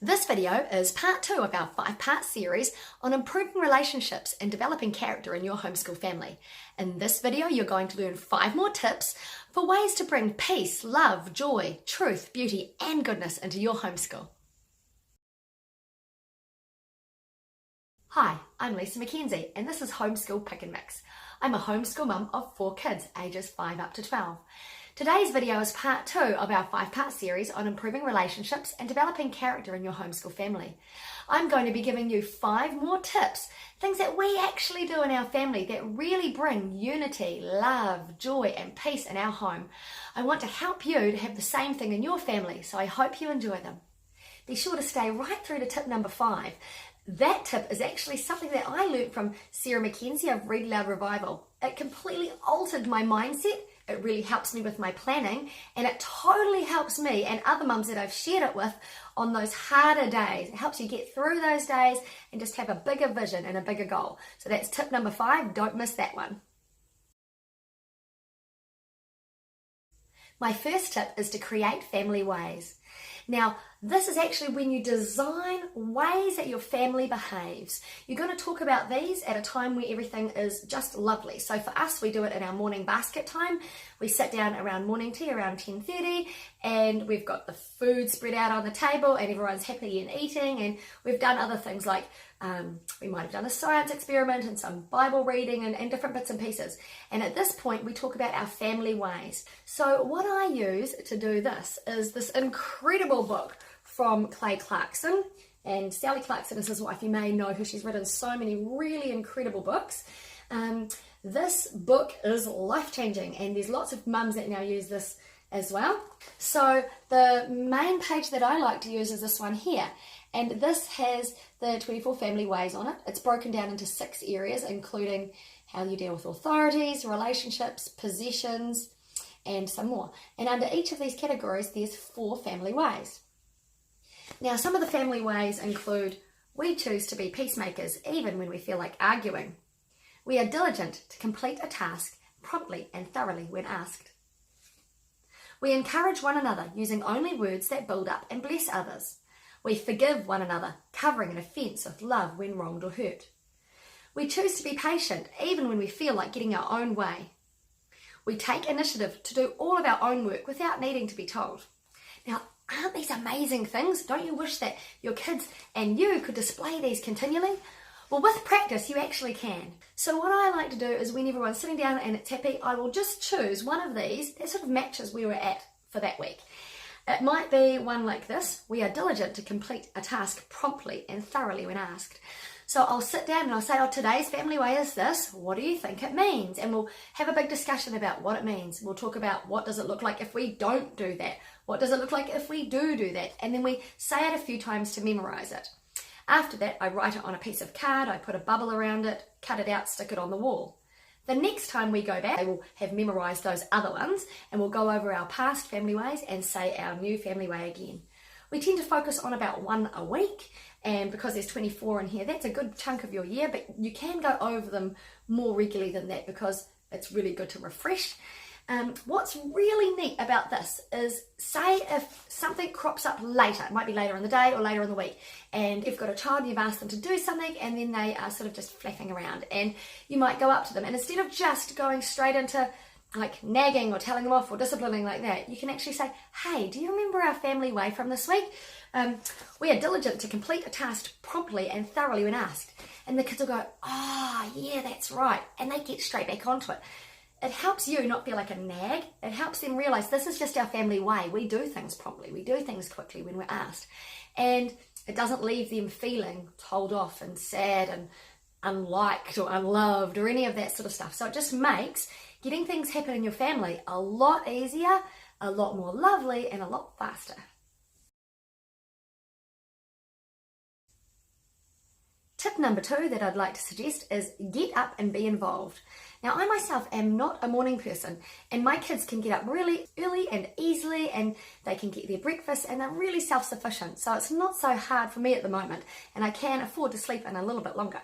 This video is part 2 of our 5-part series on improving relationships and developing character in your homeschool family. In this video, you're going to learn 5 more tips for ways to bring peace, love, joy, truth, beauty, and goodness into your homeschool. Hi, I'm Lisa McKenzie, and this is Homeschool Pick and Mix. I'm a homeschool mum of 4 kids, ages 5 up to 12. Today's video is part 2 of our 5-part series on improving relationships and developing character in your homeschool family. I'm going to be giving you 5 more tips, things that we actually do in our family that really bring unity, love, joy, and peace in our home. I want to help you to have the same thing in your family, so I hope you enjoy them. Be sure to stay right through to tip number 5. That tip is actually something that I learned from Sarah McKenzie of Read Aloud Revival. It completely altered my mindset. It really helps me with my planning, and it totally helps me and other mums that I've shared it with on those harder days. It helps you get through those days and just have a bigger vision and a bigger goal. So that's tip number 5. Don't miss that one. My first tip is to create family ways. Now, this is actually when you design ways that your family behaves. You're going to talk about these at a time where everything is just lovely. So for us, we do it in our morning basket time. We sit down around morning tea around 10:30, and we've got the food spread out on the table and everyone's happy and eating, and we've done other things like we might have done a science experiment and some Bible reading and different bits and pieces. And at this point, we talk about our family ways. So what I use to do this is this incredible book from Clay Clarkson. And Sally Clarkson is his wife. You may know who. She's written so many really incredible books. This book is life-changing, and there's lots of mums that now use this as well. So the main page that I like to use is this one here. And this has the 24 family ways on it. It's broken down into 6 areas, including how you deal with authorities, relationships, possessions, and some more. And under each of these categories, there's 4 family ways. Now, some of the family ways include: we choose to be peacemakers even when we feel like arguing. We are diligent to complete a task promptly and thoroughly when asked. We encourage one another using only words that build up and bless others. We forgive one another, covering an offence with love when wronged or hurt. We choose to be patient even when we feel like getting our own way. We take initiative to do all of our own work without needing to be told. Now, aren't these amazing things? Don't you wish that your kids and you could display these continually? Well, with practice, you actually can. So what I like to do is when everyone's sitting down and it's happy, I will just choose one of these that sort of matches where we're at for that week. It might be one like this: we are diligent to complete a task promptly and thoroughly when asked. So I'll sit down and I'll say, today's family way is this. What do you think it means? And we'll have a big discussion about what it means. We'll talk about what does it look like if we don't do that? What does it look like if we do that? And then we say it a few times to memorize it. After that, I write it on a piece of card, I put a bubble around it, cut it out, stick it on the wall. The next time we go back, I will have memorized those other ones, and we'll go over our past family ways and say our new family way again. We tend to focus on about 1 a week, and because there's 24 in here, that's a good chunk of your year, but you can go over them more regularly than that because it's really good to refresh. What's really neat about this is, say if something crops up later, it might be later in the day or later in the week, and you've got a child and you've asked them to do something and then they are sort of just flapping around, and you might go up to them, and instead of just going straight into like nagging or telling them off or disciplining like that, you can actually say, hey, do you remember our family way from this week? We are diligent to complete a task promptly and thoroughly when asked. And the kids will go, yeah, that's right, and they get straight back onto it. It helps you not feel like a nag. It helps them realize this is just our family way. We do things promptly. We do things quickly when we're asked. And it doesn't leave them feeling told off and sad and unliked or unloved or any of that sort of stuff. So it just makes getting things happen in your family a lot easier, a lot more lovely, and a lot faster. Tip number 2 that I'd like to suggest is get up and be involved. Now, I myself am not a morning person, and my kids can get up really early and easily, and they can get their breakfast, and they're really self-sufficient. So it's not so hard for me at the moment, and I can afford to sleep in a little bit longer.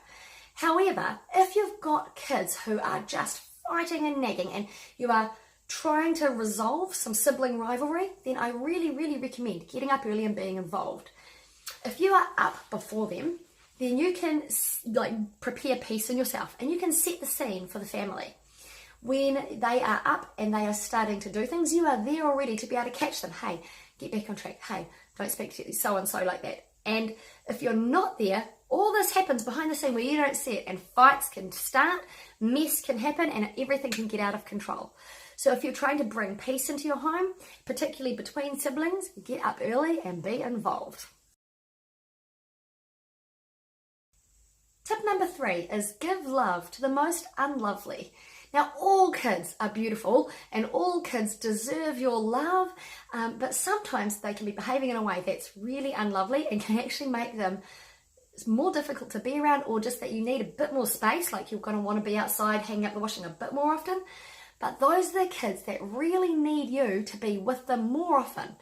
However, if you've got kids who are just fighting and nagging, and you are trying to resolve some sibling rivalry, then I really, really recommend getting up early and being involved. If you are up before them, then you can prepare peace in yourself and you can set the scene for the family. When they are up and they are starting to do things, you are there already to be able to catch them. Hey, get back on track. Hey, don't speak to so-and-so like that. And if you're not there, all this happens behind the scene where you don't see it, and fights can start, mess can happen, and everything can get out of control. So if you're trying to bring peace into your home, particularly between siblings, get up early and be involved. Tip number 3 is give love to the most unlovely. Now, all kids are beautiful and all kids deserve your love, but sometimes they can be behaving in a way that's really unlovely and can actually make them more difficult to be around, or just that you need a bit more space, like you're going to want to be outside hanging up the washing a bit more often. But those are the kids that really need you to be with them more often.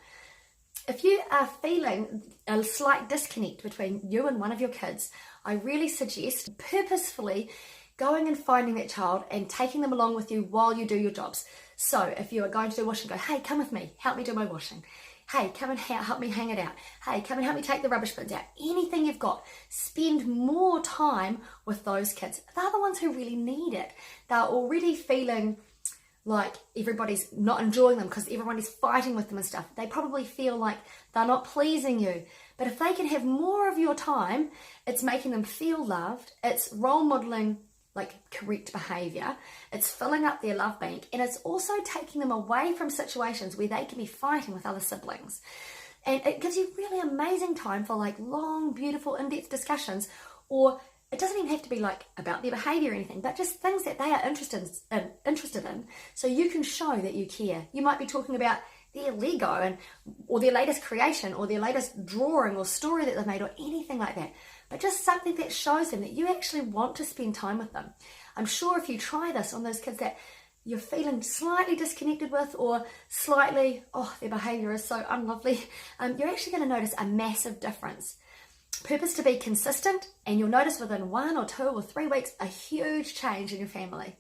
If you are feeling a slight disconnect between you and one of your kids, I really suggest purposefully going and finding that child and taking them along with you while you do your jobs. So if you are going to do washing, go, hey, come with me, help me do my washing. Hey, come and help me hang it out. Hey, come and help me take the rubbish bins out. Anything you've got, spend more time with those kids. They're the ones who really need it. They're already feeling like everybody's not enjoying them because everyone is fighting with them and stuff. They probably feel like they're not pleasing you. But if they can have more of your time, it's making them feel loved. It's role modeling correct behavior. It's filling up their love bank, and it's also taking them away from situations where they can be fighting with other siblings. And it gives you really amazing time for long, beautiful, in-depth discussions, or it doesn't even have to be about their behavior or anything, but just things that they are interested in, so you can show that you care. You might be talking about their Lego or their latest creation or their latest drawing or story that they've made or anything like that, but just something that shows them that you actually want to spend time with them. I'm sure if you try this on those kids that you're feeling slightly disconnected with, or slightly, their behavior is so unlovely, you're actually going to notice a massive difference. Purpose to be consistent, and you'll notice within 1 or 2 or 3 weeks a huge change in your family.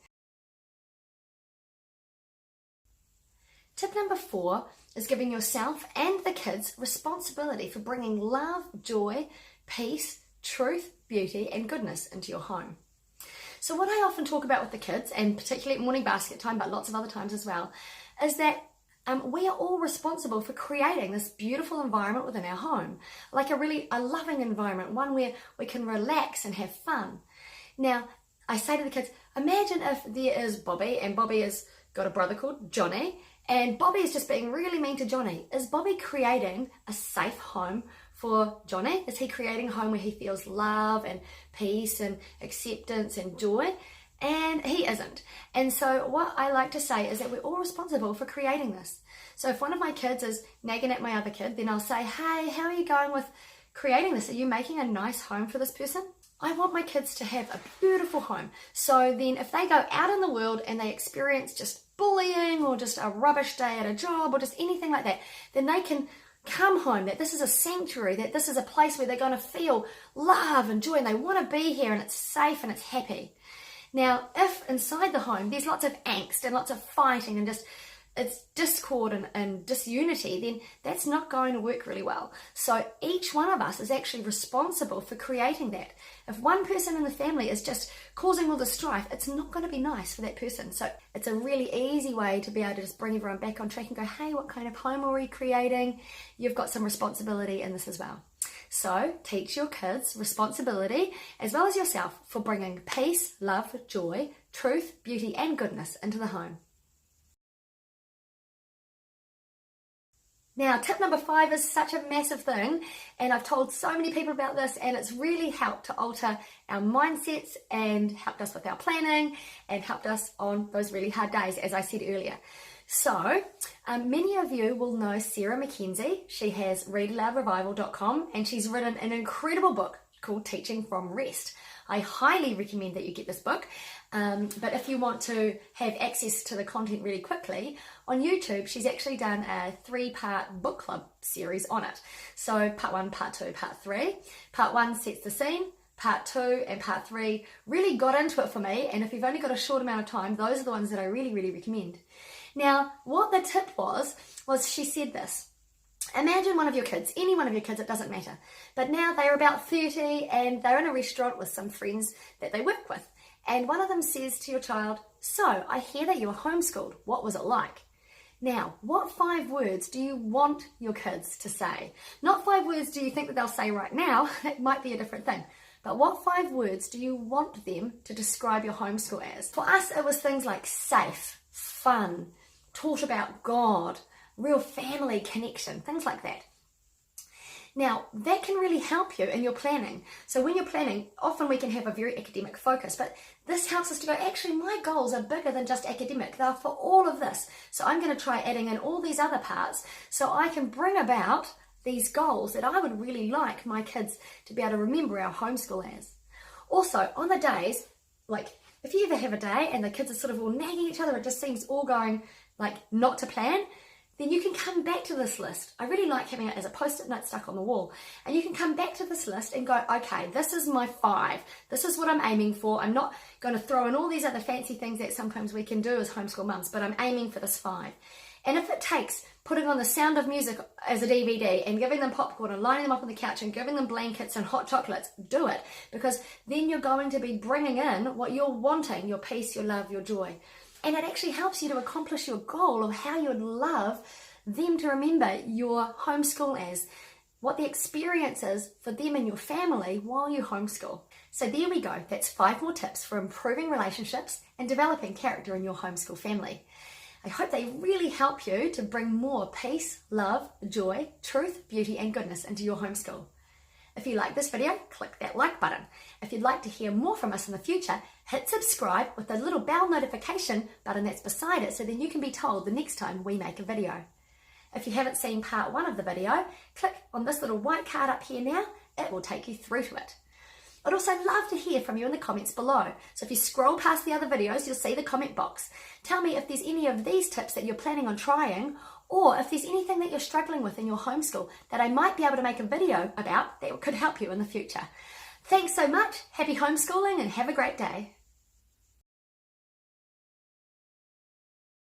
Tip number 4 is giving yourself and the kids responsibility for bringing love, joy, peace, truth, beauty, and goodness into your home. So what I often talk about with the kids, and particularly at morning basket time, but lots of other times as well, is that we are all responsible for creating this beautiful environment within our home, like a loving environment, one where we can relax and have fun. Now, I say to the kids, imagine if there is Bobby, and Bobby has got a brother called Johnny, and Bobby is just being really mean to Johnny. Is Bobby creating a safe home for Johnny? Is he creating a home where he feels love and peace and acceptance and joy? And he isn't. And so what I like to say is that we're all responsible for creating this. So if one of my kids is nagging at my other kid, then I'll say, hey, how are you going with creating this? Are you making a nice home for this person? I want my kids to have a beautiful home. So then if they go out in the world and they experience just bullying or just a rubbish day at a job or just anything like that, then they can come home, that this is a sanctuary, that this is a place where they're going to feel love and joy and they want to be here and it's safe and it's happy. Now, if inside the home there's lots of angst and lots of fighting and just it's discord and disunity, then that's not going to work really well. So each one of us is actually responsible for creating that. If one person in the family is just causing all the strife, it's not going to be nice for that person. So it's a really easy way to be able to just bring everyone back on track and go, hey, what kind of home are we creating? You've got some responsibility in this as well. So teach your kids responsibility as well as yourself for bringing peace, love, joy, truth, beauty, and goodness into the home. Now, tip number 5 is such a massive thing, and I've told so many people about this, and it's really helped to alter our mindsets and helped us with our planning and helped us on those really hard days, as I said earlier. So, many of you will know Sarah Mackenzie. She has readaloudrevival.com, and she's written an incredible book called Teaching from Rest. I highly recommend that you get this book. But if you want to have access to the content really quickly, on YouTube, she's actually done a 3-part book club series on it. So part 1, part 2, part 3. Part 1 sets the scene. Part 2 and part 3 really got into it for me. And if you've only got a short amount of time, those are the ones that I really, really recommend. Now, what the tip was she said this. Imagine one of your kids, any one of your kids, it doesn't matter, but now they're about 30 and they're in a restaurant with some friends that they work with. And one of them says to your child, "So, I hear that you were homeschooled. What was it like?" Now, what 5 words do you want your kids to say? Not 5 words do you think that they'll say right now, that might be a different thing. But what 5 words do you want them to describe your homeschool as? For us, it was things like safe, fun, taught about God, real family connection, things like that. Now, that can really help you in your planning. So when you're planning, often we can have a very academic focus, but this helps us to go, actually, my goals are bigger than just academic. They're for all of this. So I'm going to try adding in all these other parts so I can bring about these goals that I would really like my kids to be able to remember our homeschool as. Also, on the days, like if you ever have a day and the kids are sort of all nagging each other, it just seems all going like not to plan, then you can come back to this list. I really like having it as a post-it note stuck on the wall. And you can come back to this list and go, okay, this is my 5. This is what I'm aiming for. I'm not going to throw in all these other fancy things that sometimes we can do as homeschool mums, but I'm aiming for this 5. And if it takes putting on The Sound of Music as a DVD and giving them popcorn and lining them up on the couch and giving them blankets and hot chocolates, do it. Because then you're going to be bringing in what you're wanting, your peace, your love, your joy. And it actually helps you to accomplish your goal of how you would love them to remember your homeschool as, what the experience is for them and your family while you homeschool. So there we go. That's 5 more tips for improving relationships and developing character in your homeschool family. I hope they really help you to bring more peace, love, joy, truth, beauty, and goodness into your homeschool. If you like this video, click that like button. If you'd like to hear more from us in the future, hit subscribe with the little bell notification button that's beside it so then you can be told the next time we make a video. If you haven't seen part 1 of the video, click on this little white card up here now. It will take you through to it. I'd also love to hear from you in the comments below. So if you scroll past the other videos, you'll see the comment box. Tell me if there's any of these tips that you're planning on trying, or if there's anything that you're struggling with in your homeschool that I might be able to make a video about that could help you in the future. Thanks so much, happy homeschooling, and have a great day.